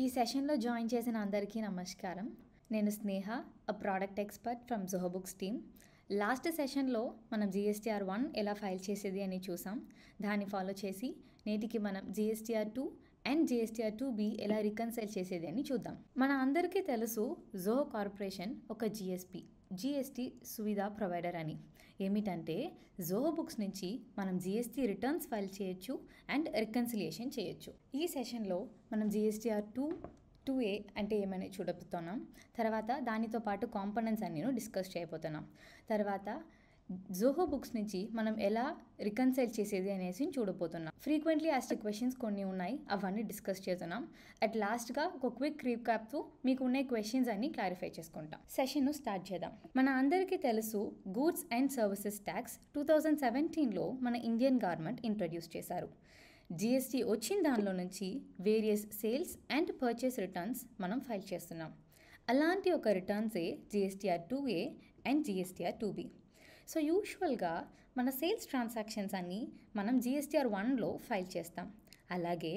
ఈ సెషన్లో జాయిన్ చేసిన అందరికీ నమస్కారం. నేను Sneha, a product expert from Zoho Books team. Last సెషన్లో మనం GSTR 1 ఎలా ఫైల్ చేసేది అని చూసాం. దాన్ని ఫాలో చేసి నేటికి మనం GSTR 2 అండ్ GSTR 2B ఎలా రికన్సైల్ చేసేది అని చూద్దాం. మన అందరికీ తెలుసు జోహో కార్పొరేషన్ ఒక GST సువిధా ప్రొవైడర్ అని. ఏమిటంటే జోహో బుక్స్ నుంచి మనం GST రిటర్న్స్ ఫైల్ చేయొచ్చు అండ్ రికన్సిలియేషన్ చేయొచ్చు. ఈ సెషన్లో మనం GSTR 2A అంటే ఏమని చూడబోతున్నాం. తర్వాత దానితో పాటు కాంపోనెంట్స్ అన్నీ డిస్కస్ చేయబోతున్నాం. తర్వాత జోహో బుక్స్ నుంచి మనం ఎలా రికన్సైల్ చేసేది అనేసి చూడబోతున్నాం. ఫ్రీక్వెంట్లీ ఆస్క్డ్ క్వశ్చన్స్ కొన్ని ఉన్నాయి, అవన్నీ డిస్కస్ చేస్తున్నాం. అట్ లాస్ట్గా ఒక క్విక్ రీక్యాప్తో మీకు ఉన్న క్వశ్చన్స్ అన్ని క్లారిఫై చేసుకుంటాం. సెషన్ను స్టార్ట్ చేద్దాం. మన అందరికీ తెలుసు గూడ్స్ అండ్ సర్వీసెస్ ట్యాక్స్ 2017లో మన ఇండియన్ గవర్నమెంట్ ఇంట్రడ్యూస్ చేశారు. GST వచ్చిన దానిలో నుంచి various sales and purchase returns మనం ఫైల్ చేస్తున్నాం. అలాంటి ఒక రిటర్న్సే GSTR 2A and GSTR 2B. So యూజువల్గా మన సేల్స్ ట్రాన్సాక్షన్స్ అన్నీ మనం GSTR 1లో ఫైల్ చేస్తాం. అలాగే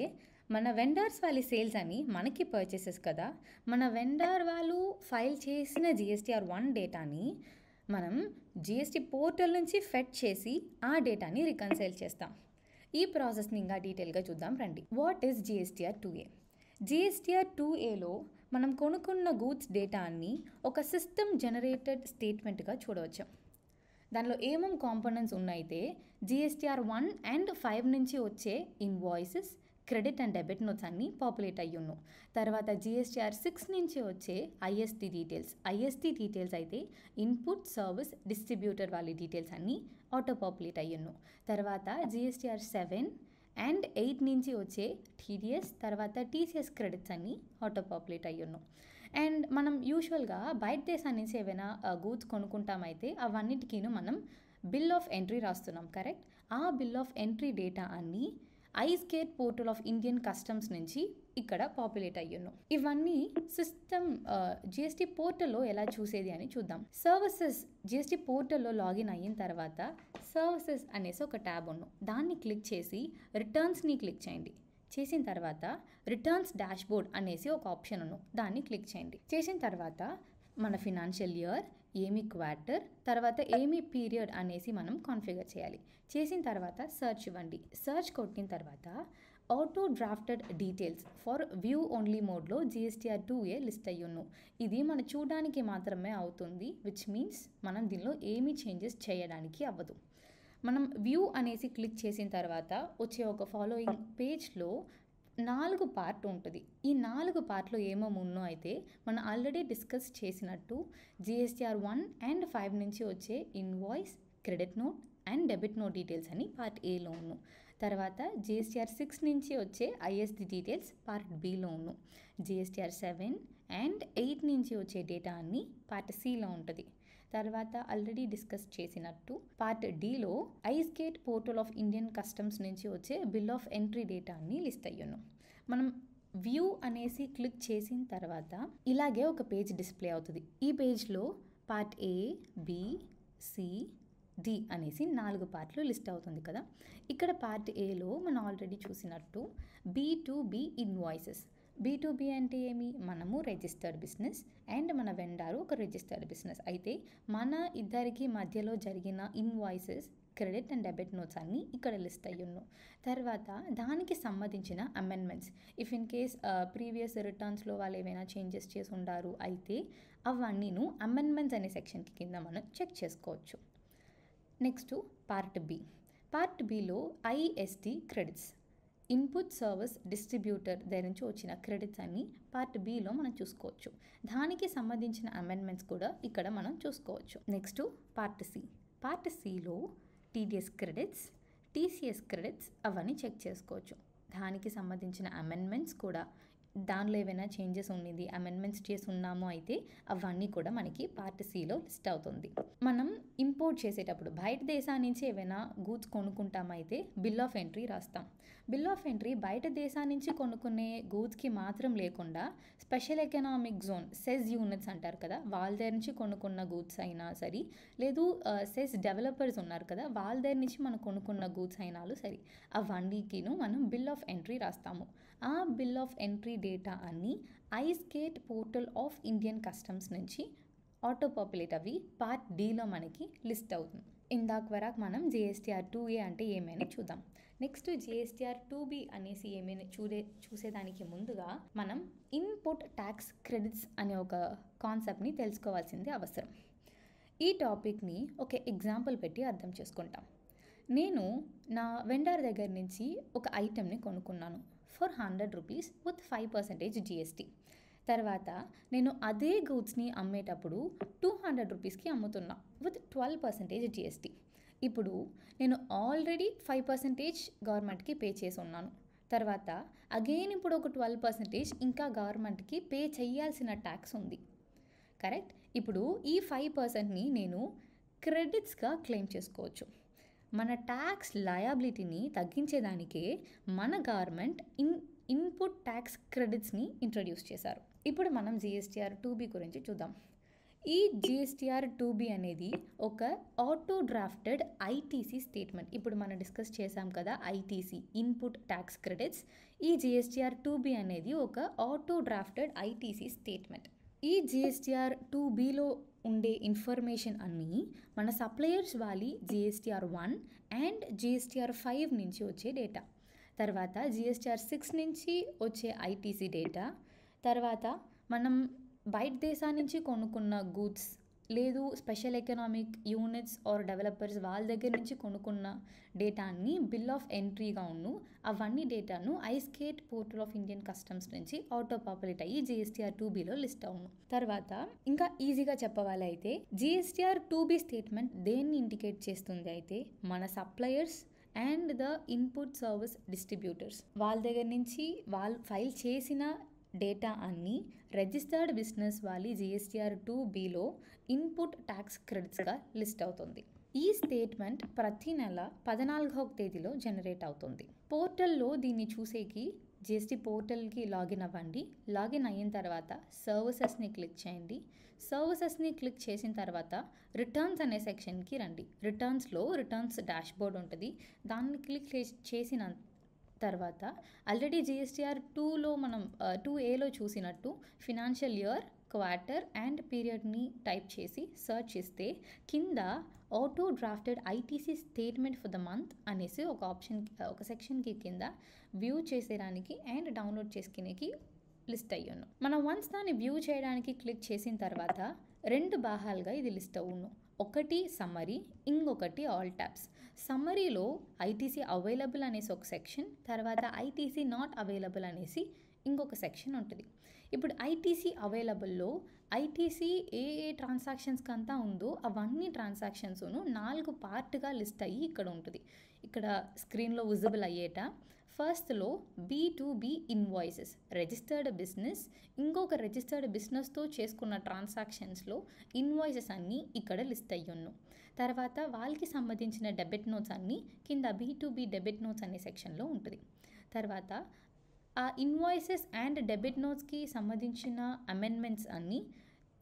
మన వెండర్స్ వాళ్ళ సేల్స్ అని మనకి పర్చేసెస్ కదా, మన వెండర్ వాళ్ళు ఫైల్ చేసిన GSTR 1 డేటాని మనం GST పోర్టల్ నుంచి ఫెట్ చేసి ఆ డేటాని రికన్సైల్ చేస్తాం. ఈ ప్రాసెస్ని ఇంకా డీటెయిల్గా చూద్దాం రండి. What is GSTR 2A? GSTR 2Aలో మనం కొనుక్కున్న గూడ్స్ డేటాని ఒక సిస్టమ్ జనరేటెడ్ స్టేట్మెంట్గా చూడవచ్చు. దానిలో ఏమేమి కాంపోనెంట్స్ ఉన్నాయితే GSTR 1 అండ్ 5 నుంచి వచ్చే invoices, credit and debit notes అన్నీ పాపులేట్ అయ్యున్నాయి. తర్వాత GSTR 6 నుంచి వచ్చే IST డీటెయిల్స్ అయితే ఇన్పుట్, సర్వీస్, డిస్ట్రిబ్యూటర్ వాళ్ళ డీటెయిల్స్ అన్నీ ఆటో పాపులేట్ అయ్యున్నాయి. తర్వాత GSTR 7 అండ్ 8 నుంచి వచ్చే TDS, తర్వాత TCS క్రెడిట్స్ అన్నీ ఆటో పాపులేట్ అయ్యున్నాయి. అండ్ మనం యూజువల్గా బయట దేశాల నుంచి ఏవైనా గూడ్స్ కొనుక్కుంటామైతే అవన్నిటికీ మనం బిల్ ఆఫ్ ఎంట్రీ రాస్తున్నాం, కరెక్ట్? ఆ బిల్ ఆఫ్ ఎంట్రీ డేటా అన్నీ ఐస్కేట్ పోర్టల్ ఆఫ్ ఇండియన్ కస్టమ్స్ నుంచి ఇక్కడ పాపులేట్ అయ్యున్నాం. ఇవన్నీ సిస్టమ్ GST పోర్టల్లో ఎలా చూసేది అని చూద్దాం. సర్వీసెస్ GST పోర్టల్లో లాగిన్ అయిన తర్వాత సర్వీసెస్ అనేసి ఒక ట్యాబ్ ఉన్నాం. దాన్ని క్లిక్ చేసి రిటర్న్స్ని క్లిక్ చేయండి. చేసిన తర్వాత రిటర్న్స్ డాష్బోర్డ్ అనేసి ఒక ఆప్షన్ ఉన్నాం, దాన్ని క్లిక్ చేయండి. చేసిన తర్వాత మన ఫినాన్షియల్ ఇయర్, ఏమి క్వార్టర్, తర్వాత ఏమి పీరియడ్ అనేసి మనం కాన్ఫిగర్ చేయాలి. చేసిన తర్వాత సర్చ్ ఇవ్వండి. సర్చ్ కొట్టిన తర్వాత auto drafted details for view only మోడ్లో GSTR 2A లిస్ట్ అయ్యున్నాం. ఇది మన చూడడానికి మాత్రమే అవుతుంది, విచ్ మీన్స్ మనం దీనిలో ఏమీ చేంజెస్ చేయడానికి అవ్వదు. మనం వ్యూ అనేసి క్లిక్ చేసిన తర్వాత వచ్చే ఒక ఫాలోయింగ్ పేజ్లో 4 పార్ట్ ఉంటుంది. ఈ 4 పార్ట్లో ఏమేమి ఉన్నో అయితే మనం ఆల్రెడీ డిస్కస్ చేసినట్టు GSTR 1 అండ్ 5 నుంచి వచ్చే invoice, credit note and debit note details అని పార్ట్ ఏలో ఉన్నాం. తర్వాత GSTR 6 నుంచి వచ్చే ISD డీటెయిల్స్ పార్ట్ బిలో ఉన్నాం. GSTR 7 అండ్ 8 నుంచి వచ్చే డేటా అన్ని పార్ట్ సిలో ఉంటుంది. తర్వాత ఆల్రెడీ డిస్కస్ చేసినట్టు పార్ట్ డిలో ICEGATE portal of Indian customs నుంచి వచ్చే బిల్ ఆఫ్ ఎంట్రీ డేటా అన్ని లిస్ట్ అయ్యున్నాం. మనం వ్యూ అనేసి క్లిక్ చేసిన తర్వాత ఇలాగే ఒక పేజ్ డిస్ప్లే అవుతుంది. ఈ పేజ్లో part A, B, C, D అనేసి 4 పార్ట్లు లిస్ట్ అవుతుంది కదా. ఇక్కడ పార్ట్ ఏలో మనం ఆల్రెడీ చూసినట్టు B2B ఇన్వాయిసెస్. B2B అంటే ఏమి? మనము రిజిస్టర్డ్ బిజినెస్ అండ్ మన వెండారు ఒక రిజిస్టర్డ్ బిజినెస్. అయితే మన ఇద్దరికి మధ్యలో జరిగిన invoices, credit and debit notes అన్నీ ఇక్కడ లిస్ట్ అయ్యున్నాం. తర్వాత దానికి సంబంధించిన amendments, if in case previous రిటర్న్స్లో వాళ్ళు ఏమైనా చేంజెస్ చేసి ఉండారు అయితే అవన్నీను అమెండ్మెంట్స్ అనే సెక్షన్కి కింద మనం చెక్ చేసుకోవచ్చు. Next part B. పార్ట్ బిలో IST credits, input, service, distributor దగ్గర నుంచి వచ్చిన క్రెడిట్స్ అన్ని పార్ట్ బిలో మనం చూసుకోవచ్చు. దానికి సంబంధించిన అమెండ్మెంట్స్ కూడా ఇక్కడ మనం చూసుకోవచ్చు. Next part C. పార్ట్ సిలో TDS క్రెడిట్స్, TCS క్రెడిట్స్ అవన్నీ చెక్ చేసుకోవచ్చు. దానికి సంబంధించిన అమెండ్మెంట్స్ కూడా, దానిలో ఏమైనా చేంజెస్ ఉన్నది, అమెండ్మెంట్స్ చేసి ఉన్నామో అయితే అవన్నీ కూడా మనకి పార్ట్ సిలో లిస్ట్ అవుతుంది. మనం ఇంపోర్ట్ చేసేటప్పుడు బయట దేశం నుంచి ఏమైనా గూడ్స్ కొనుక్కుంటామైతే బిల్ ఆఫ్ ఎంట్రీ రాస్తాం. బిల్ ఆఫ్ ఎంట్రీ బయట దేశం నుంచి కొనుక్కునే గూడ్స్కి మాత్రం లేకుండా special economic zone SEZ units అంటారు కదా, వాళ్ళ దగ్గర నుంచి కొనుక్కున్న గూడ్స్ అయినా సరే, లేదు సెస్ డెవలపర్స్ ఉన్నారు కదా, వాళ్ళ దగ్గర నుంచి మనం కొనుక్కున్న గూడ్స్ అయినాలు సరే, అవన్నీకిను మనం బిల్ ఆఫ్ ఎంట్రీ రాస్తాము. ఆ బిల్ ఆఫ్ ఎంట్రీ డేటా అన్నీ ఐస్కేట్ పోర్టల్ ఆఫ్ ఇండియన్ కస్టమ్స్ నుంచి ఆటో పాపులేట్ అవి పార్ట్ డీలో మనకి లిస్ట్ అవుతుంది. ఇందాక వరకు మనం జిఎస్టీఆర్ 2A అంటే ఏమైనా చూద్దాం. నెక్స్ట్ జిఎస్టీఆర్ 2B అనేసి ఏమైనా చూసేదానికి ముందుగా మనం ఇన్పుట్ ట్యాక్స్ క్రెడిట్స్ అనే ఒక కాన్సెప్ట్ని తెలుసుకోవాల్సింది అవసరం. ఈ టాపిక్ని ఒక ఎగ్జాంపుల్ పెట్టి అర్థం చేసుకుంటాం. నేను నా వెండర్ దగ్గర నుంచి ఒక ఐటెంని కొనుక్కున్నాను ఫర్ 100 రూపీస్ విత్ 5% జిఎస్టీ. తర్వాత నేను అదే గూడ్స్ని అమ్మేటప్పుడు 200 రూపీస్కి అమ్ముతున్నా విత్ 12% జిఎస్టీ. ఇప్పుడు నేను ఆల్రెడీ 5% గవర్నమెంట్కి పే చేసి ఉన్నాను. తర్వాత అగైన్ ఇప్పుడు ఒక 12% ఇంకా గవర్నమెంట్కి పే చేయాల్సిన ట్యాక్స్ ఉంది. కరెక్ట్? ఇప్పుడు ఈ 5%ని నేను క్రెడిట్స్గా క్లెయిమ్ చేసుకోవచ్చు. మన ట్యాక్స్ లయబిలిటీని తగ్గించేదానికే మన గవర్నమెంట్ ఇన్పుట్ ట్యాక్స్ క్రెడిట్స్ని ఇంట్రడ్యూస్ చేశారు. ఇప్పుడు మనం జిఎస్టీఆర్ 2B గురించి చూద్దాం. ఈ జిఎస్టీఆర్ 2B అనేది ఒక ఆటో డ్రాఫ్టెడ్ ఐటీసీ స్టేట్మెంట్. ఇప్పుడు మనం డిస్కస్ చేసాం కదా ఐటీసీ, ఇన్పుట్ ట్యాక్స్ క్రెడిట్స్. ఈ జిఎస్టీఆర్ 2B అనేది ఒక ఆటో డ్రాఫ్టెడ్ ఐటీసీ స్టేట్మెంట్. ఈ జిఎస్టీఆర్ 2Bలో ఉండే ఇన్ఫర్మేషన్ అన్నీ మన సప్లయర్స్ వాళ్ళి జిఎస్టీఆర్ 1 అండ్ జిఎస్టీఆర్ 5 నుంచి వచ్చే డేటా, తర్వాత జిఎస్టీఆర్ 6 నుంచి వచ్చే ఐటీసీ డేటా, తర్వాత మనం బయట దేశం నుంచి కొనుక్కున్న గూడ్స్, లేదు special economic units or developers వాళ్ళ దగ్గర నుంచి కొనుక్కున్న డేటాని బిల్ ఆఫ్ ఎంట్రీగా ఉన్ను అవన్నీ డేటాను ఐస్కేట్ పోర్టల్ ఆఫ్ ఇండియన్ కస్టమ్స్ నుంచి ఆటో పాపులేట్ అయ్యి జిఎస్టీఆర్ 2Bలో లిస్ట్ అవును. తర్వాత ఇంకా ఈజీగా చెప్పవాలి అయితే జిఎస్టీఆర్ 2B స్టేట్మెంట్ దేన్ని ఇండికేట్ చేస్తుంది అయితే మన suppliers and the input service distributors వాళ్ళ దగ్గర నుంచి వాళ్ళు ఫైల్ చేసిన డేటా అన్నీ రిజిస్టర్డ్ బిజినెస్ వాళ్ళ జిఎస్టీఆర్ 2Bలో ఇన్పుట్ ట్యాక్స్ క్రెడిట్స్గా లిస్ట్ అవుతుంది. ఈ స్టేట్మెంట్ ప్రతి నెల 14వ తేదీలో జనరేట్ అవుతుంది. పోర్టల్లో దీన్ని చూసేకి జిఎస్టీ పోర్టల్కి లాగిన్ అవ్వండి. లాగిన్ అయిన తర్వాత సర్వీసెస్ని క్లిక్ చేయండి. సర్వీసెస్ని క్లిక్ చేసిన తర్వాత రిటర్న్స్ అనే సెక్షన్కి రండి. రిటర్న్స్లో రిటర్న్స్ డాష్బోర్డ్ ఉంటుంది. దాన్ని క్లిక్ చేసిన తర్వాత ఆల్రెడీ జిఎస్టీఆర్ 2లో మనం 2Aలో చూసినట్టు ఫినాన్షియల్ ఇయర్, క్వార్టర్ అండ్ పీరియడ్ని టైప్ చేసి సర్చ్ చేస్తే కింద auto drafted ITC statement for the month అనేసి ఒక సెక్షన్కి కింద వ్యూ చేసేదానికి అండ్ డౌన్లోడ్ చేసుకునేకి లిస్ట్ అయ్యాను. మనం వన్స్ దాన్ని వ్యూ చేయడానికి క్లిక్ చేసిన తర్వాత 2 భాగాలుగా ఇది లిస్ట్ అవును. ఒకటి సమ్మరీ, ఇంకొకటి ఆల్ ట్యాబ్స్. సమ్మరీలో ఐటీసీ అవైలబుల్ అనేసి ఒక సెక్షన్, తర్వాత ఐటీసీ నాట్ అవైలబుల్ అనేసి ఇంకొక సెక్షన్ ఉంటుంది. ఇప్పుడు ఐటీసీ అవైలబుల్లో ఐటీసీ ఏ ట్రాన్సాక్షన్స్కి అంతా ఉందో అవన్నీ ట్రాన్సాక్షన్స్ను 4 పార్ట్గా లిస్ట్ అయ్యి ఇక్కడ ఉంటుంది. ఇక్కడ స్క్రీన్లో విజిబుల్ అయ్యేట ఫస్ట్లో B2B ఇన్వాయిసెస్, రిజిస్టర్డ్ బిజినెస్, ఇంకొక రిజిస్టర్డ్ బిజినెస్తో చేసుకున్న ట్రాన్సాక్షన్స్లో ఇన్వాయిసెస్ అన్నీ ఇక్కడ లిస్ట్ అయ్యున్ను. తర్వాత వాళ్ళకి సంబంధించిన డెబిట్ నోట్స్ అన్నీ కింద B2B డెబిట్ నోట్స్ అనే సెక్షన్లో ఉంటుంది. తర్వాత ఆ ఇన్వాయిసెస్ అండ్ డెబిట్ నోట్స్కి సంబంధించిన అమెండ్మెంట్స్ అన్నీ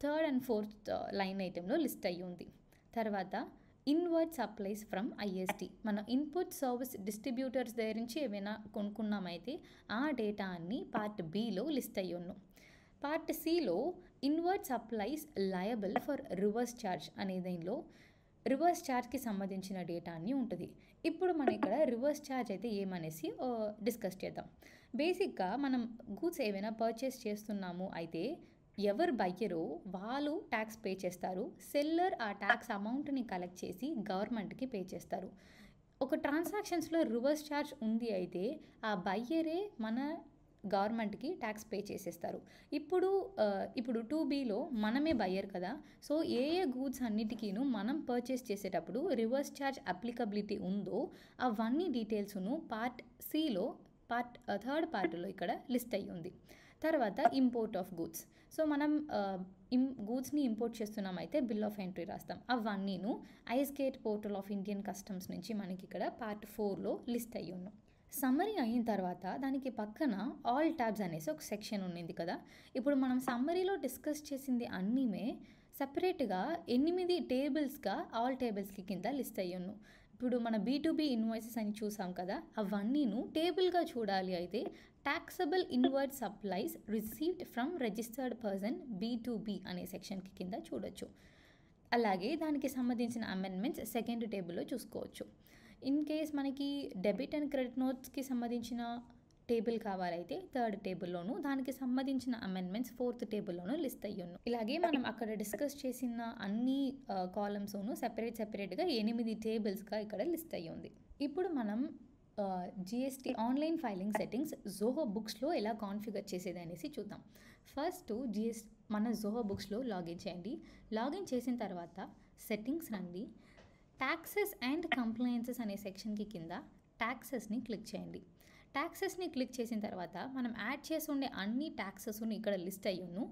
3rd and 4th లైన్ ఐటెంలో లిస్ట్ అయ్యి ఉంది. తర్వాత ఇన్వర్డ్ సప్లైస్ ఫ్రమ్ ఐఎస్టీ, మన ఇన్పుట్ సర్వీస్ డిస్ట్రిబ్యూటర్స్ దగ్గర నుంచి ఏమైనా కొనుక్కున్నామైతే ఆ డేటా అన్నీ పార్ట్ Bలో లిస్ట్ అయ్యి ఉన్నాం. పార్ట్ Cలో inward supplies liable for reverse charge అనే దీనిలో రివర్స్ ఛార్జ్కి సంబంధించిన డేటా అన్నీ ఉంటుంది. ఇప్పుడు మనం ఇక్కడ రివర్స్ ఛార్జ్ అయితే ఏమనేసి డిస్కస్ చేద్దాం. బేసిక్గా మనం గూడ్స్ ఏమైనా పర్చేస్ చేస్తున్నాము అయితే ఎవరు బయ్యరో వాళ్ళు ట్యాక్స్ పే చేస్తారు. సెల్లర్ ఆ ట్యాక్స్ అమౌంట్ని కలెక్ట్ చేసి గవర్నమెంట్కి పే చేస్తారు. ఒక ట్రాన్సాక్షన్స్లో రివర్స్ ఛార్జ్ ఉంది అయితే ఆ బయ్యరే మన గవర్నమెంట్కి ట్యాక్స్ పే చేసేస్తారు. ఇప్పుడు 2Bలో మనమే బయ్యర్ కదా, సో ఏ గూడ్స్ అన్నిటికీను మనం పర్చేస్ చేసేటప్పుడు రివర్స్ ఛార్జ్ అప్లికబిలిటీ ఉందో అవన్నీ డీటెయిల్స్ను పార్ట్ Cలో థర్డ్ పార్ట్లో ఇక్కడ లిస్ట్ అయ్యి ఉంది. తర్వాత ఇంపోర్ట్ ఆఫ్ గూడ్స్. సో మనం గూడ్స్ని ఇంపోర్ట్ చేస్తున్నామైతే బిల్ ఆఫ్ ఎంట్రీ రాస్తాం. అవన్నీను ఐస్కేట్ పోర్టల్ ఆఫ్ ఇండియన్ కస్టమ్స్ నుంచి మనకి ఇక్కడ పార్ట్ 4లో లిస్ట్ అయ్యి ఉన్నాం. సమ్మరీ అయిన తర్వాత దానికి పక్కన ఆల్ ట్యాబ్స్ అనేసి ఒక సెక్షన్ ఉన్నింది కదా. ఇప్పుడు మనం సమ్మరీలో డిస్కస్ చేసింది అన్నీమే సపరేట్గా 8 టేబుల్స్గా ఆల్ టేబుల్స్కి కింద లిస్ట్ అయ్యాను. ఇప్పుడు మన B2B ఇన్వాయిసెస్ అని చూసాం కదా, అవన్నీను టేబుల్గా చూడాలి అయితే taxable inward supplies received from registered person B2B అనే సెక్షన్కి కింద చూడొచ్చు. అలాగే దానికి సంబంధించిన అమెండ్మెంట్స్ సెకండ్ టేబుల్లో చూసుకోవచ్చు. ఇన్ కేస్ మనకి డెబిట్ అండ్ క్రెడిట్ నోట్స్కి సంబంధించిన టేబుల్ కావాలైతే థర్డ్ టేబుల్లోను, దానికి సంబంధించిన అమెండ్మెంట్స్ ఫోర్త్ టేబుల్లోనూ లిస్ట్ అయ్యును. ఇలాగే మనం అక్కడ డిస్కస్ చేసిన అన్ని కాలమ్స్ను సెపరేట్గా 8 టేబుల్స్గా ఇక్కడ లిస్ట్ అయ్యి ఉంది. ఇప్పుడు మనం GST online filing settings Zoho బుక్స్లో ఎలా కాన్ఫిగర్ చేసేది అనేసి చూద్దాం. ఫస్ట్ మన జోహో బుక్స్లో లాగిన్ చేయండి. లాగిన్ చేసిన తర్వాత సెట్టింగ్స్ రండి. ట్యాక్సెస్ అండ్ కంప్లైన్సెస్ అనే సెక్షన్కి కింద ట్యాక్సెస్ని క్లిక్ చేయండి. ట్యాక్సెస్ని క్లిక్ చేసిన తర్వాత మనం యాడ్ చేసి ఉండే అన్ని ట్యాక్సెస్ని ఇక్కడ లిస్ట్ అయ్యును.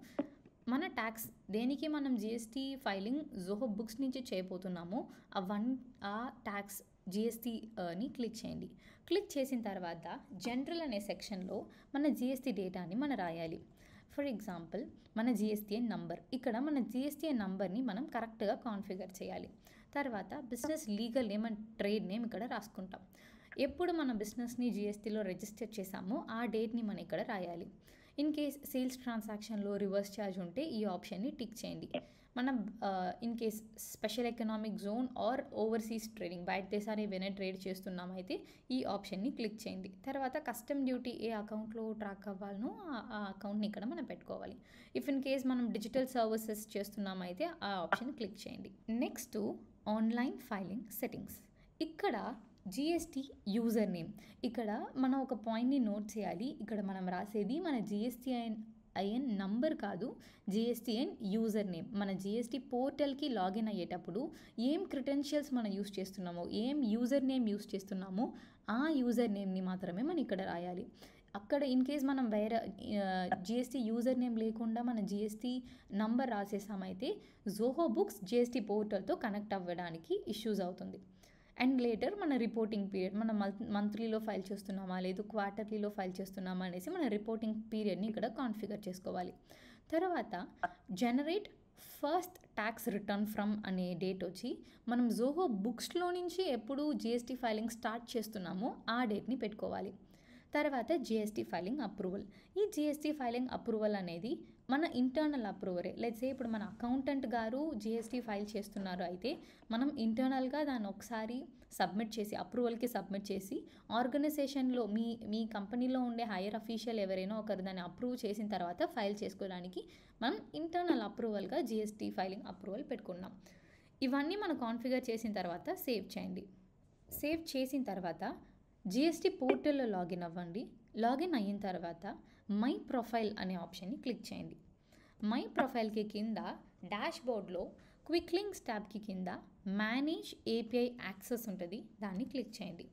మన ట్యాక్స్ దేనికి మనం GST ఫైలింగ్ జోహో బుక్స్ నుంచి చేయబోతున్నామో ఆ ట్యాక్స్ GSTని క్లిక్ చేయండి. క్లిక్ చేసిన తర్వాత జనరల్ అనే సెక్షన్లో మన GST డేటాని మనం రాయాలి. ఫర్ ఎగ్జాంపుల్ మన GSTN నంబర్, ఇక్కడ మన GSTN నంబర్ని మనం కరెక్ట్గా కాన్ఫిగర్ చేయాలి. తర్వాత business legal name and trade name ఇక్కడ రాసుకుంటాం. ఎప్పుడు మన బిజినెస్ని GSTలో రిజిస్టర్ చేసామో ఆ డేట్ని మనం ఇక్కడ రాయాలి. ఇన్ కేస్ సేల్స్ ట్రాన్సాక్షన్లో రివర్స్ ఛార్జ్ ఉంటే ఈ ఆప్షన్ని టిక్ చేయండి. మనం in case special economic zone or overseas trading బయట దేశాన్ని ఏమైనా ట్రేడ్ చేస్తున్నామైతే ఈ ఆప్షన్ని క్లిక్ చేయండి. తర్వాత కస్టమ్ డ్యూటీ ఏ అకౌంట్లో ట్రాక్ అవ్వాలనో ఆ అకౌంట్ని ఇక్కడ మనం పెట్టుకోవాలి. ఇఫ్ ఇన్ కేస్ మనం డిజిటల్ సర్వీసెస్ చేస్తున్నామైతే ఆ ఆప్షన్ క్లిక్ చేయండి. Next online filing settings. ఇక్కడ GST యూజర్ నేమ్, ఇక్కడ మనం ఒక పాయింట్ని నోట్ చేయాలి. ఇక్కడ మనం రాసేది మన GSTN నంబర్ కాదు, GSTN యూజర్ నేమ్. మన GST పోర్టల్కి లాగిన్ అయ్యేటప్పుడు ఏం క్రెడెన్షియల్స్ మనం యూస్ చేస్తున్నామో, ఏం యూజర్ నేమ్ యూస్ చేస్తున్నామో ఆ యూజర్ నేమ్ని మాత్రమే మనం ఇక్కడ రాయాలి. అక్కడ ఇన్ కేస్ మనం వేరే GST యూజర్ నేమ్ లేకుండా మన GST నంబర్ రాసేసామైతే జోహో బుక్స్ GST పోర్టల్తో కనెక్ట్ అవ్వడానికి ఇష్యూస్ అవుతుంది. అండ్ లేటర్ మన రిపోర్టింగ్ పీరియడ్, మన మంత్లీలో ఫైల్ చేస్తున్నామా లేదు క్వార్టర్లీలో ఫైల్ చేస్తున్నామా అనేసి మన రిపోర్టింగ్ పీరియడ్ని ఇక్కడ కాన్ఫిగర్ చేసుకోవాలి. తర్వాత generate first tax return from అనే డేట్ వచ్చి మనం జోహో బుక్స్లో నుంచి ఎప్పుడు GST ఫైలింగ్ స్టార్ట్ చేస్తున్నామో ఆ డేట్ని పెట్టుకోవాలి. తర్వాత GST ఫైలింగ్ అప్రూవల్. ఈ GST ఫైలింగ్ అప్రూవల్ అనేది మన ఇంటర్నల్ అప్రూవరే. లెట్స్ సే ఇప్పుడు మన అకౌంటెంట్ గారు GST ఫైల్ చేస్తున్నారు అయితే మనం ఇంటర్నల్గా దాన్ని ఒకసారి అప్రూవల్కి సబ్మిట్ చేసి ఆర్గనైజేషన్లో మీ కంపెనీలో ఉండే హైయర్ అఫీషియల్ ఎవరైనా ఒకరు దాన్ని అప్రూవ్ చేసిన తర్వాత ఫైల్ చేసుకోవడానికి మనం ఇంటర్నల్ అప్రూవల్గా GST ఫైలింగ్ అప్రూవల్ పెట్టుకున్నాం. ఇవన్నీ మనం కాన్ఫిగర్ చేసిన తర్వాత సేవ్ చేయండి. సేవ్ చేసిన తర్వాత GST పోర్టల్లో లాగిన్ అవ్వండి. లాగిన్ అయిన తర్వాత మై ప్రొఫైల్ అనే ఆప్షన్ని క్లిక్ చేయండి. మై ప్రొఫైల్కి కింద డాష్ బోర్డ్లో క్విక్ లింక్స్ ట్యాబ్కి కింద మేనేజ్ API యాక్సెస్ ఉంటుంది, దాన్ని క్లిక్ చేయండి.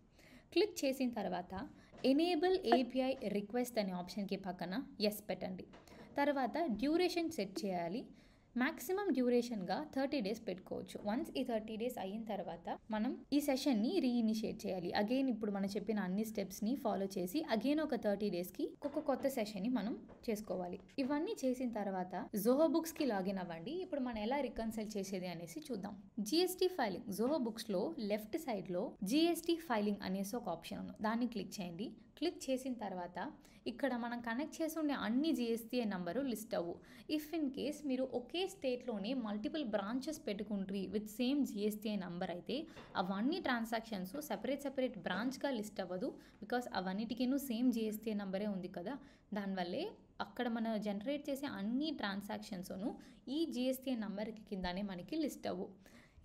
క్లిక్ చేసిన తర్వాత ఎనేబుల్ API రిక్వెస్ట్ అనే ఆప్షన్కి పక్కన ఎస్ పెట్టండి. తర్వాత డ్యూరేషన్ సెట్ చేయాలి. మ్యాక్సిమం డ్యూరేషన్గా 30 days పెట్టుకోవచ్చు. వన్స్ ఈ 30 days అయిన తర్వాత మనం ఈ సెషన్ని రీఇనిషియేట్ చేయాలి. అగైన్ ఇప్పుడు మనం చెప్పిన అన్ని స్టెప్స్ని ఫాలో చేసి అగైన్ ఒక 30 daysకి ఒక కొత్త సెషన్ని మనం చేసుకోవాలి. ఇవన్నీ చేసిన తర్వాత జోహో బుక్స్కి లాగిన్ అవ్వండి. ఇప్పుడు మనం ఎలా రికన్సైల్ చేసేది అనేసి చూద్దాం. GST ఫైలింగ్ జోహో బుక్స్లో లెఫ్ట్ సైడ్లో GST ఫైలింగ్ అనేసి ఒక ఆప్షన్ ఉంది, దాన్ని క్లిక్ చేయండి. క్లిక్ చేసిన తర్వాత ఇక్కడ మనం కనెక్ట్ చేసి ఉండే అన్ని GST నంబరు లిస్ట్ అవ్వు. ఇఫ్ ఇన్ కేస్ మీరు ఒకే స్టేట్లోనే మల్టిపుల్ బ్రాంచెస్ పెట్టుకుంటారు విత్ సేమ్ GST నంబర్ అయితే అవన్నీ ట్రాన్సాక్షన్స్ సెపరేట్ బ్రాంచ్గా లిస్ట్ అవ్వదు. బికాస్ అవన్నిటికీను సేమ్ GST నంబరే ఉంది కదా, దానివల్లే అక్కడ మనం జనరేట్ చేసే అన్ని ట్రాన్సాక్షన్స్ను ఈ GST నంబర్కి కిందనే మనకి లిస్ట్ అవ్వు.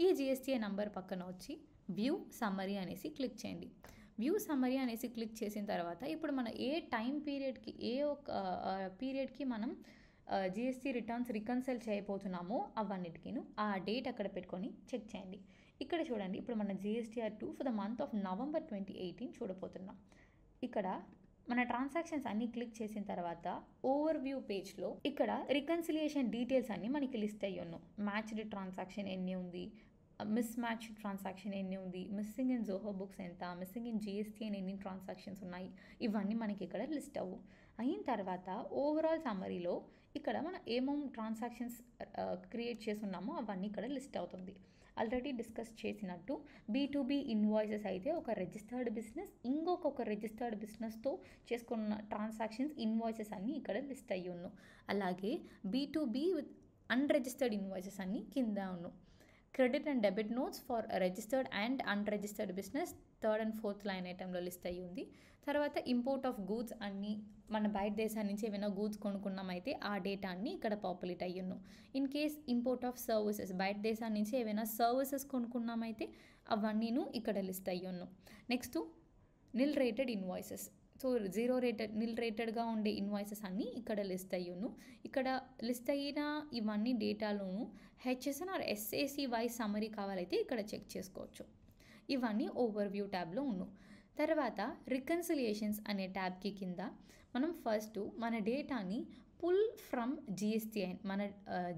ఈ GST నంబర్ పక్కన వచ్చి వ్యూ సమ్మరీ అనేసి క్లిక్ చేయండి. వ్యూ సమ్మరీ అనేసి క్లిక్ చేసిన తర్వాత ఇప్పుడు మనం ఏ టైం పీరియడ్కి ఏ ఒక పీరియడ్కి మనం GST రిటర్న్స్ రికన్సైల్ చేయబోతున్నామో అవన్నిటికీను ఆ డేట్ అక్కడ పెట్టుకొని చెక్ చేయండి. ఇక్కడ చూడండి, ఇప్పుడు మన GSTR2 for the month of November 2018 చూడబోతున్నాం. ఇక్కడ మన ట్రాన్సాక్షన్స్ అన్నీ క్లిక్ చేసిన తర్వాత ఓవర్ వ్యూ పేజ్లో ఇక్కడ రికన్సిలియేషన్ డీటెయిల్స్ అన్నీ మనకి లిస్ట్ అయ్యి ఉన్నాం. మ్యాచ్డ్ ట్రాన్సాక్షన్ ఎన్ని ఉంది, మిస్ మ్యాచ్ ట్రాన్సాక్షన్ ఎన్ని ఉంది, మిస్సింగ్ ఇన్ జోహో బుక్స్ ఎంత, మిస్సింగ్ ఇన్ జిఎస్టీ అని ఎన్ని ట్రాన్సాక్షన్స్ ఉన్నాయి, ఇవన్నీ మనకి ఇక్కడ లిస్ట్ అవ్వు. అయిన తర్వాత ఓవరాల్ సమ్మరీలో ఇక్కడ మనం ఏమేమి ట్రాన్సాక్షన్స్ క్రియేట్ చేస్తున్నామో అవన్నీ ఇక్కడ లిస్ట్ అవుతుంది. ఆల్రెడీ డిస్కస్ చేసినట్టు B2B ఇన్వాయిసెస్ అయితే ఒక రిజిస్టర్డ్ బిజినెస్ ఇంకొక రిజిస్టర్డ్ బిజినెస్తో చేసుకున్న ట్రాన్సాక్షన్స్ ఇన్వాయిసెస్ అన్నీ ఇక్కడ లిస్ట్ అయ్యి ఉన్నాం. అలాగే B2B విత్ అన్రిజిస్టర్డ్ ఇన్వాయిసెస్ అన్నీ కింద ఉన్నాం. Credit and debit notes for registered and unregistered business 3rd and 4th line ఐటెంలో లిస్ట్ అయ్యి ఉంది. తర్వాత ఇంపోర్ట్ ఆఫ్ గూడ్స్ అన్నీ మన బయట దేశాల నుంచి ఏమైనా గూడ్స్ కొనుక్కున్నామైతే ఆ డేటా అన్నీ ఇక్కడ పాపులేట్ అయ్యి ఉన్నాం. In case import of services బయట దేశాల నుంచి ఏమైనా సర్వీసెస్ కొనుక్కున్నామైతే అవన్నీను ఇక్కడ లిస్ట్ అయ్యి ఉన్నాం. నెక్స్ట్ నిల్ రేటెడ్ ఇన్వాయిసెస్. సో నిల్ రేటెడ్గా ఉండే ఇన్వాయిసెస్ అన్నీ ఇక్కడ లిస్ట్ అయ్యును. ఇక్కడ లిస్ట్ అయిన ఇవన్నీ డేటాలోను HSN or SAC wise summary కావాలైతే ఇక్కడ చెక్ చేసుకోవచ్చు. ఇవన్నీ ఓవర్వ్యూ ట్యాబ్లో ఉన్నాం. తర్వాత రికన్సిలియేషన్స్ అనే ట్యాబ్కి కింద మనం ఫస్ట్ మన డేటాని పుల్ ఫ్రమ్ GSTN మన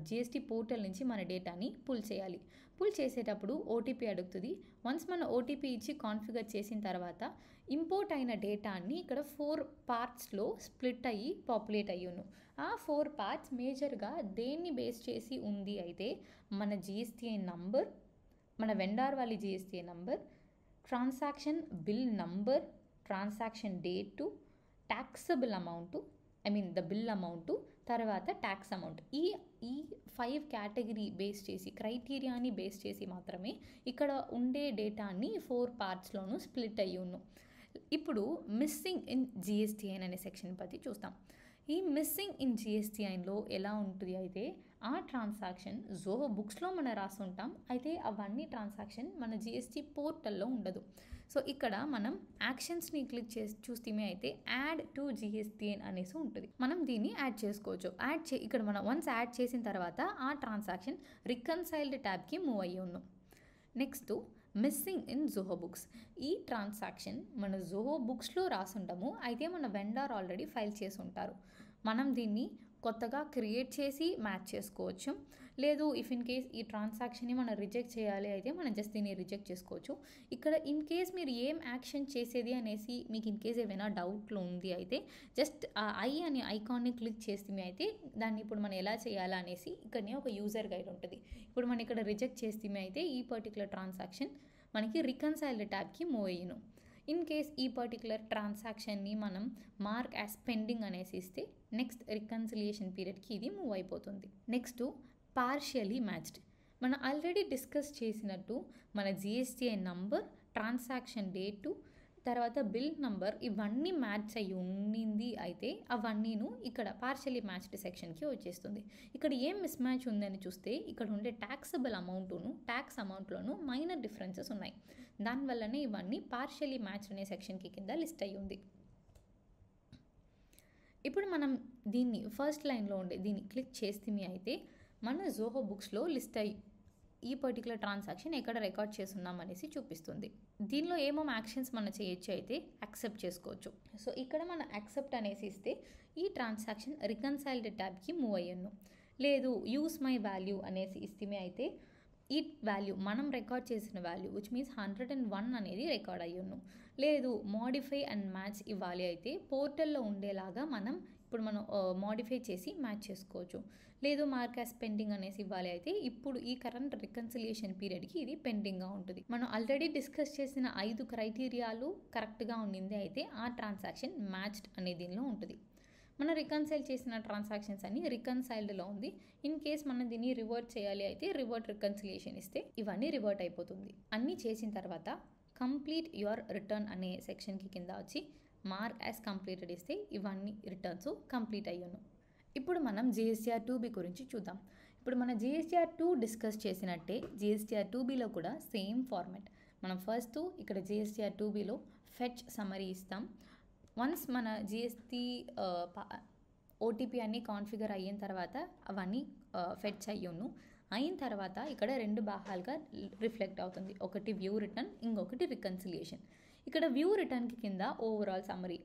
GST పోర్టల్ నుంచి మన డేటాని పుల్ చేయాలి. పుల్ చేసేటప్పుడు OTP అడుగుతుంది. వన్స్ మన OTP ఇచ్చి కాన్ఫిగర్ చేసిన తర్వాత ఇంపోర్ట్ అయిన డేటాని ఇక్కడ 4 పార్ట్స్లో స్ప్లిట్ అయ్యి పాపులేట్ అయ్యును. ఆ 4 పార్ట్స్ మేజర్గా దేన్ని బేస్ చేసి ఉంది అయితే మన GSTN నంబర్, మన వెండార్ వాళ్ళ GSTN number, transaction bill number, transaction date, taxable amount the bill amount, తర్వాత ట్యాక్స్ అమౌంట్. ఈ 5 కేటగిరీ బేస్ చేసి క్రైటీరియాని బేస్ చేసి మాత్రమే ఇక్కడ ఉండే డేటాని 4 పార్ట్స్లోనూ స్ప్లిట్ అయ్యి ఉన్నాం. ఇప్పుడు మిస్సింగ్ ఇన్ GSTN అనే సెక్షన్ పற்றி చూస్తాం. ఈ మిస్సింగ్ ఇన్ GSTNలో ఎలా ఉంటుంది అయితే ఆ ట్రాన్సాక్షన్ జోహో బుక్స్లో మనం రాసుంటాం, అయితే అవన్నీ ట్రాన్సాక్షన్ మన GST పోర్టల్లో ఉండదు. సో ఇక్కడ మనం యాక్షన్స్ని క్లిక్ చేసి చూస్తే అయితే యాడ్ టు GSTN అనేసి ఉంటుంది. మనం దీన్ని యాడ్ చేసుకోవచ్చు. ఇక్కడ మనం వన్స్ యాడ్ చేసిన తర్వాత ఆ ట్రాన్సాక్షన్ రికన్సైల్డ్ ట్యాబ్కి మూవ్ అయ్యి ఉన్నాం. Next missing in Zoho books. ఈ ట్రాన్సాక్షన్ మన జోహో బుక్స్లో రాసుంటాము, అయితే మన వెండార్ ఆల్రెడీ ఫైల్ చేసి ఉంటారు. మనం దీన్ని కొత్తగా క్రియేట్ చేసి మ్యాచ్ చేసుకోవచ్చు. లేదు ఇఫ్ ఇన్ కేస్ ఈ ట్రాన్సాక్షన్ని మనం రిజెక్ట్ చేయాలి అయితే మనం జస్ట్ దీన్ని రిజెక్ట్ చేసుకోవచ్చు. ఇక్కడ ఇన్ కేస్ మీరు ఏం యాక్షన్ చేసేది అనేసి మీకు ఇన్ కేస్ ఏమైనా డౌట్లో ఉంది అయితే జస్ట్ ఆ అనే ఐకాన్ని క్లిక్ చేస్తే అయితే దాన్ని ఇప్పుడు మనం ఎలా చేయాలా అనేసి ఇక్కడనే ఒక యూజర్ గైడ్ ఉంటుంది. ఇప్పుడు మనం ఇక్కడ రిజెక్ట్ చేస్తే అయితే ఈ పర్టికులర్ ట్రాన్సాక్షన్ మనకి రికన్సైల్డ్ ట్యాబ్కి మూవ్ అయ్యను. ఇన్ కేస్ ఈ పర్టికులర్ ట్రాన్సాక్షన్ని మనం మార్క్ యాజ్ పెండింగ్ అనేసి ఇస్తే నెక్స్ట్ రికన్సిలియేషన్ పీరియడ్కి ఇది మూవ్ అయిపోతుంది. Next partially matched. మనం ఆల్రెడీ డిస్కస్ చేసినట్టు మన GSTN నంబర్, ట్రాన్సాక్షన్ డేటు, తర్వాత బిల్ నంబర్ ఇవన్నీ మ్యాచ్ అయ్యి ఉండింది అయితే అవన్నీను ఇక్కడ పార్షియలీ మ్యాచ్డ్ సెక్షన్కి వచ్చేస్తుంది. ఇక్కడ ఏం మిస్ మ్యాచ్ ఉందని చూస్తే ఇక్కడ ఉండే ట్యాక్సబుల్ అమౌంట్ను ట్యాక్స్ అమౌంట్లోనూ మైనర్ డిఫరెన్సెస్ ఉన్నాయి. దానివల్లనే ఇవన్నీ పార్షియలీ మ్యాచ్డ్ అనే సెక్షన్కి కింద లిస్ట్ అయ్యి ఉంది. ఇప్పుడు మనం దీన్ని ఫస్ట్ లైన్లో ఉండే దీన్ని క్లిక్ చేస్తే అయితే మన జోహో బుక్స్లో లిస్ట్ అయ్యి ఈ పర్టికులర్ ట్రాన్సాక్షన్ ఎక్కడ రికార్డ్ చేస్తున్నాం అనేసి చూపిస్తుంది. దీనిలో ఏమో యాక్షన్స్ మనం చేయొచ్చు అయితే యాక్సెప్ట్ చేసుకోవచ్చు. సో ఇక్కడ మనం యాక్సెప్ట్ అనేసి ఇస్తే ఈ ట్రాన్సాక్షన్ రికన్సైల్డ్ ట్యాబ్కి మూవ్ అయ్యాను. లేదు యూస్ మై వాల్యూ అనేసి ఇస్తే అయితే ఈ వాల్యూ మనం రికార్డ్ చేసిన వాల్యూ విచ్ మీన్స్ 101 అనేది రికార్డ్ అయ్యాను. లేదు మోడిఫై అండ్ మ్యాచ్ ఇవ్వాలి అయితే పోర్టల్లో ఉండేలాగా ఇప్పుడు మనం మోడిఫై చేసి మ్యాచ్ చేసుకోవచ్చు. లేదు మార్క్ యాజ్ పెండింగ్ అనేసి ఇవ్వాలి అయితే ఇప్పుడు ఈ కరెంట్ రికన్సిలియేషన్ పీరియడ్కి ఇది పెండింగ్గా ఉంటుంది. మనం ఆల్రెడీ డిస్కస్ చేసిన 5 క్రైటీరియాలు కరెక్ట్గా ఉండింది అయితే ఆ ట్రాన్సాక్షన్ మ్యాచ్డ్ అనే దీనిలో ఉంటుంది. మనం రికన్సైల్ చేసిన ట్రాన్సాక్షన్స్ అన్ని రికన్సైల్డ్లో ఉంది. ఇన్ కేస్ మనం దీన్ని రివర్ట్ చేయాలి అయితే రివర్ట్ రికన్సిలియేషన్ ఇస్తే ఇవన్నీ రివర్ట్ అయిపోతుంది. అన్నీ చేసిన తర్వాత కంప్లీట్ యువర్ రిటర్న్ అనే సెక్షన్కి కింద వచ్చి మార్క్ యాజ్ కంప్లీటెడ్ ఇస్తే ఇవన్నీ రిటర్న్స్ కంప్లీట్ అయ్యాను. ఇప్పుడు మనం GSTR 2B గురించి చూద్దాం. ఇప్పుడు మన GSTR 2 డిస్కస్ చేసినట్టే GSTR 2Bలో కూడా సేమ్ ఫార్మాట్. మనం ఫస్ట్ ఇక్కడ GSTR 2Bలో ఫెచ్ సమ్మరీ ఇస్తాం. వన్స్ మన GST OTP అన్నీ కాన్ఫిగర్ అయిన తర్వాత అవన్నీ ఫెచ్ అయ్యాను. అయిన తర్వాత ఇక్కడ 2 భాగాలుగా రిఫ్లెక్ట్ అవుతుంది. ఒకటి వ్యూ రిటర్న్, ఇంకొకటి రికన్సిలియేషన్. ఇక్కడ వ్యూ రిటర్న్కి కింద ఓవరాల్ సమ్మరీ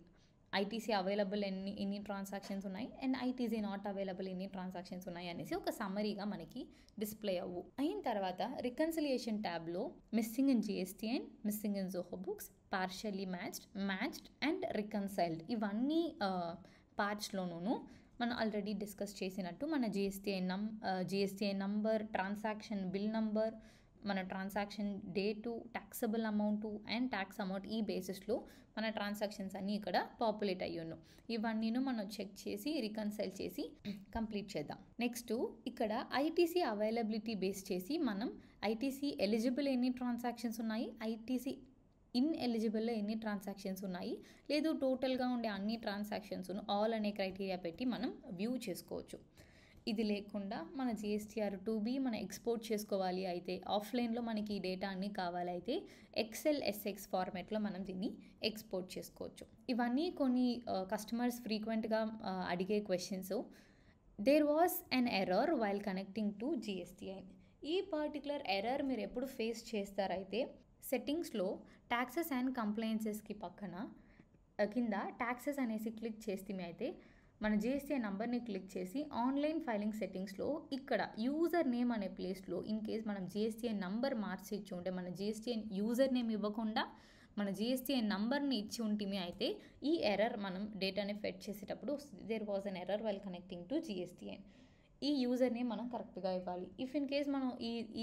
ఐటీసీ అవైలబుల్ ఎన్ని ట్రాన్సాక్షన్స్ ఉన్నాయి అండ్ ఐటీసీ నాట్ అవైలబుల్ ఎన్ని ట్రాన్సాక్షన్స్ ఉన్నాయి అనేసి ఒక సమ్మరీగా మనకి డిస్ప్లే అయిన తర్వాత రికన్సిలియేషన్ ట్యాబ్లో missing in GST and missing in Zoho Books, partially matched and reconciled ఇవన్నీ పార్ట్స్లోనూ మనం ఆల్రెడీ డిస్కస్ చేసినట్టు మన GSTIN number, transaction bill number, మన transaction date, taxable amount and tax amount ఈ బేసిస్లో మన ట్రాన్సాక్షన్స్ అన్నీ ఇక్కడ పాపులేట్ అయ్యున్నాం. ఇవన్నీను మనం చెక్ చేసి రికన్సైల్ చేసి కంప్లీట్ చేద్దాం. నెక్స్ట్ ఇక్కడ ఐటీసీ అవైలబిలిటీ బేస్ చేసి మనం ఐటీసీ ఎలిజిబుల్ ఎన్ని ట్రాన్సాక్షన్స్ ఉన్నాయి, ఐటీసీ ఇన్ఎలిజిబుల్లో ఎన్ని ట్రాన్సాక్షన్స్ ఉన్నాయి, లేదు టోటల్గా ఉండే అన్ని ట్రాన్సాక్షన్స్ ఆల్ అనే క్రైటీరియా పెట్టి మనం వ్యూ చేసుకోవచ్చు. ఇది లేకుండా మన జిఎస్టీఆర్ 2B మనం ఎక్స్పోర్ట్ చేసుకోవాలి అయితే ఆఫ్లైన్లో మనకి ఈ డేటా అన్నీ కావాలైతే XLSX ఫార్మాట్లో మనం దీన్ని ఎక్స్పోర్ట్ చేసుకోవచ్చు. ఇవన్నీ కొన్ని కస్టమర్స్ ఫ్రీక్వెంట్గా అడిగే questions. There was an error while connecting to GSTIN. ఈ పర్టికులర్ ఎర్రర్ మీరు ఎప్పుడు ఫేస్ చేస్తారైతే సెట్టింగ్స్లో ట్యాక్సెస్ అండ్ కంప్లైన్సెస్కి పక్కన కింద ట్యాక్సెస్ అనేసి క్లిక్ చేస్తే అయితే మన జిఎస్టీఐ నంబర్ని క్లిక్ చేసి ఆన్లైన్ ఫైలింగ్ సెట్టింగ్స్లో ఇక్కడ యూజర్ నేమ్ అనే ప్లేస్లో ఇన్ కేస్ మనం జిఎస్టీఐ నంబర్ మార్చి ఇచ్చి ఉంటే మన జిఎస్టీఐ యూజర్ నేమ్ ఇవ్వకుండా మన జిఎస్టీఐ నంబర్ని ఇచ్చి ఉంటే అయితే ఈ ఎర్రర్ మనం డేటాని ఫెడ్ చేసేటప్పుడు there was an error while connecting to GSTIN. ఈ యూజర్ నేమ్ మనం కరెక్ట్గా ఇవ్వాలి. ఇఫ్ ఇన్ కేస్ మనం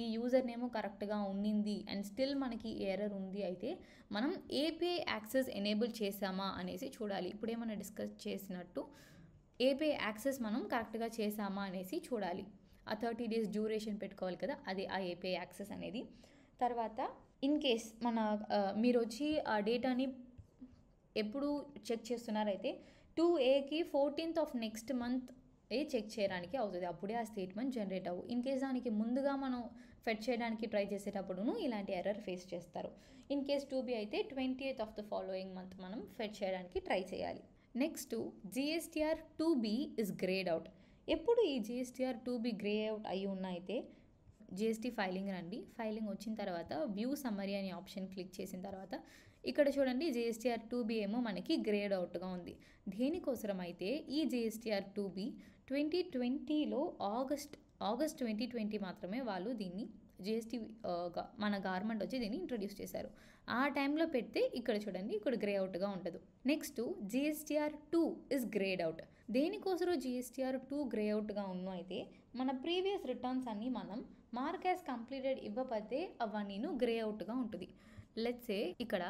ఈ యూజర్ నేమ్ కరెక్ట్గా ఉండింది అండ్ స్టిల్ మనకి ఎర్రర్ ఉంది అయితే మనం ఏపీఐ యాక్సెస్ ఎనేబుల్ చేసామా అనేసి చూడాలి. ఇప్పుడే మనం డిస్కస్ చేసినట్టు ఏపీఐ యాక్సెస్ మనం కరెక్ట్గా చేసామా అనేసి చూడాలి. ఆ 30 days డ్యూరేషన్ పెట్టుకోవాలి కదా, అది ఆ ఏపీఐ యాక్సెస్ అనేది. తర్వాత ఇన్ కేస్ మీరు వచ్చి ఆ డేటాని ఎప్పుడు చెక్ చేస్తున్నారైతే 2Aకి 14th of next month చెక్ చేయడానికి అవుతుంది. అప్పుడే ఆ స్టేట్మెంట్ జనరేట్ అవ్వు. ఇన్ కేస్ దానికి ముందుగా మనం ఫెడ్ చేయడానికి ట్రై చేసేటప్పుడును ఇలాంటి ఎర్రర్ ఫేస్ చేస్తారు. ఇన్ కేస్ 2B అయితే 20th of the following month మనం ఫెడ్ చేయడానికి ట్రై చేయాలి. Next GSTR 2B is grayed out. ఎప్పుడు ఈ జిఎస్టీఆర్ 2B గ్రే అవుట్ అయి అయితే జిఎస్టీ ఫైలింగ్ రండి. ఫైలింగ్ వచ్చిన తర్వాత వ్యూ సమ్మరీ అనే ఆప్షన్ క్లిక్ చేసిన తర్వాత ఇక్కడ చూడండి జిఎస్టీఆర్ 2B ఏమో మనకి గ్రేడ్ అవుట్గా ఉంది. దేనికోసం అయితే ఈ జిఎస్టీఆర్ 2B 2020లో ఆగస్ట్ 2020 మాత్రమే వాళ్ళు దీన్ని జిఎస్టీ మన గవర్నమెంట్ వచ్చి దీన్ని ఇంట్రొడ్యూస్ చేశారు. ఆ టైంలో పెడితే ఇక్కడ చూడండి ఇక్కడ గ్రే అవుట్గా ఉంటుంది. Next GSTR 2 is grayed out. దేనికోసం జిఎస్టీఆర్ 2 గ్రే అవుట్గా ఉన్న అయితే మన ప్రీవియస్ రిటర్న్స్ అన్నీ మనం మార్క్ యాజ్ కంప్లీటెడ్ ఇవ్వకపోతే అవన్నీ గ్రే అవుట్గా ఉంటుంది. లెట్స్ సే ఇక్కడ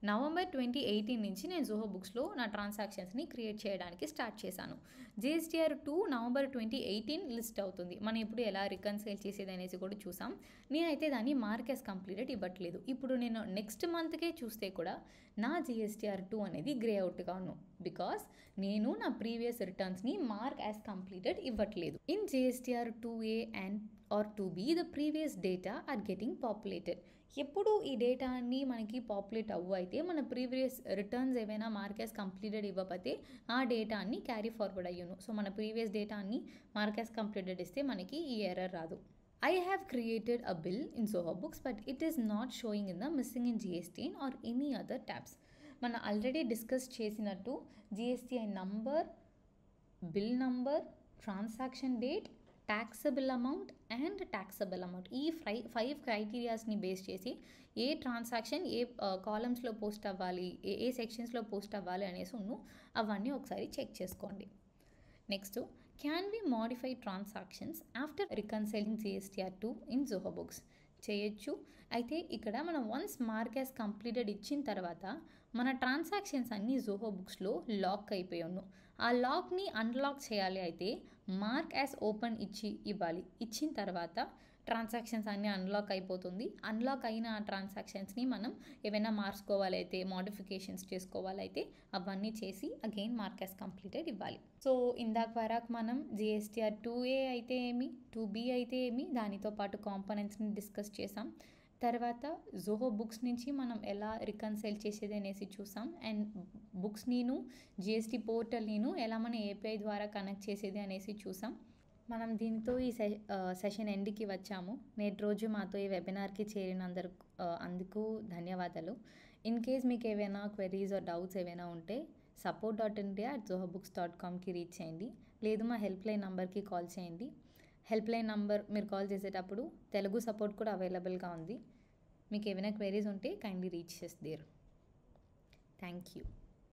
నవంబర్ 2018 నుంచి నేను జోహో బుక్స్లో నా ట్రాన్సాక్షన్స్ని క్రియేట్ చేయడానికి స్టార్ట్ చేశాను. జిఎస్టీఆర్ 2 నవంబర్ 2018 లిస్ట్ అవుతుంది. మనం ఇప్పుడు ఎలా రికన్సైల్ చేసేది అనేసి కూడా చూసాం. నేనైతే దాన్ని మార్క్ యాజ్ కంప్లీటెడ్ ఇవ్వట్లేదు. ఇప్పుడు నేను నెక్స్ట్ మంత్కే చూస్తే కూడా నా జిఎస్టీఆర్ 2 అనేది గ్రే అవుట్గా ఉన్నాను బికాస్ నేను నా ప్రీవియస్ రిటర్న్స్ని మార్క్ యాజ్ కంప్లీటెడ్ ఇవ్వట్లేదు. In GSTR 2A and R 2B the previous data are getting populated. ఎప్పుడు ఈ డేటా అన్నీ మనకి పాపులేట్ అయితే మన ప్రీవియస్ రిటర్న్స్ ఏవైనా మార్క్ యాజ్ కంప్లీటెడ్ ఇవ్వకపోతే ఆ డేటా అన్ని క్యారీ ఫార్వర్డ్ అయ్యాను. సో మన ప్రీవియస్ డేటా అన్ని మార్క్ యాజ్ కంప్లీటెడ్ ఇస్తే మనకి ఈ ఎర్రర్ రాదు. I have created a bill in Zoho Books but it is not showing in the missing in GST or any other tabs. మనం already discuss చేసినట్టు GSTIN number, bill number, transaction date, taxable amount and taxable amount ఈ 5 క్రైటీరియాస్ని base చేసి ఏ transaction ఏ కాలమ్స్లో post అవ్వాలి, ఏ సెక్షన్స్లో post అవ్వాలి అనేసి అవన్నీ ఒకసారి check చేసుకోండి. Next can we modify transactions after reconciling GSTR 2 in Zoho Books. చేయొచ్చు. అయితే ఇక్కడ మనం వన్స్ మార్క్ యాజ్ కంప్లీటెడ్ ఇచ్చిన తర్వాత మన ట్రాన్సాక్షన్స్ అన్నీ జోహో బుక్స్లో లాక్ అయిపోయి ఉన్నాం. ఆ లాక్ని అన్లాక్ చేయాలి అయితే మార్క్ యాజ్ ఓపెన్ ఇవ్వాలి. ఇచ్చిన తర్వాత ట్రాన్సాక్షన్స్ అన్నీ అన్లాక్ అయిపోతుంది. అన్లాక్ అయిన ఆ ట్రాన్సాక్షన్స్ని మనం ఏమైనా మార్చుకోవాలైతే మోడిఫికేషన్స్ చేసుకోవాలైతే అవన్నీ చేసి అగైన్ మార్క్ యాజ్ కంప్లీటెడ్ ఇవ్వాలి. సో ఇందాక వరకు మనం జిఎస్టీఆర్ 2A అయితే ఏమి, 2B అయితే ఏమి, దానితో పాటు కాంపోనెంట్స్ని డిస్కస్ చేసాం. తర్వాత జోహో బుక్స్ నుంచి మనం ఎలా రికన్సైల్ చేసేది అనేసి చూసాం. అండ్ బుక్స్ జిఎస్టీ పోర్టల్ని ఎలా మన ఏపీఐ ద్వారా కనెక్ట్ చేసేది అనేసి చూసాం. మనం దీంతో ఈ సెషన్ ఎండ్కి వచ్చాము. నేటి రోజు మాతో ఈ వెబినార్కి చేరినందుకు ధన్యవాదాలు. ఇన్ కేస్ మీకు ఏవైనా క్వెరీస్ ఆర్ డౌట్స్ ఏవైనా ఉంటే support.india@zohobooks.comకి రీచ్ చేయండి. లేదు మా హెల్ప్ లైన్ నంబర్కి కాల్ చేయండి. హెల్ప్ లైన్ నంబర్ మీరు కాల్ చేసేటప్పుడు తెలుగు సపోర్ట్ కూడా అవైలబుల్గా ఉంది. మీకు ఏమైనా క్వైరీస్ ఉంటే కైండ్లీ రీచ్ చేస్తారు. Thank you.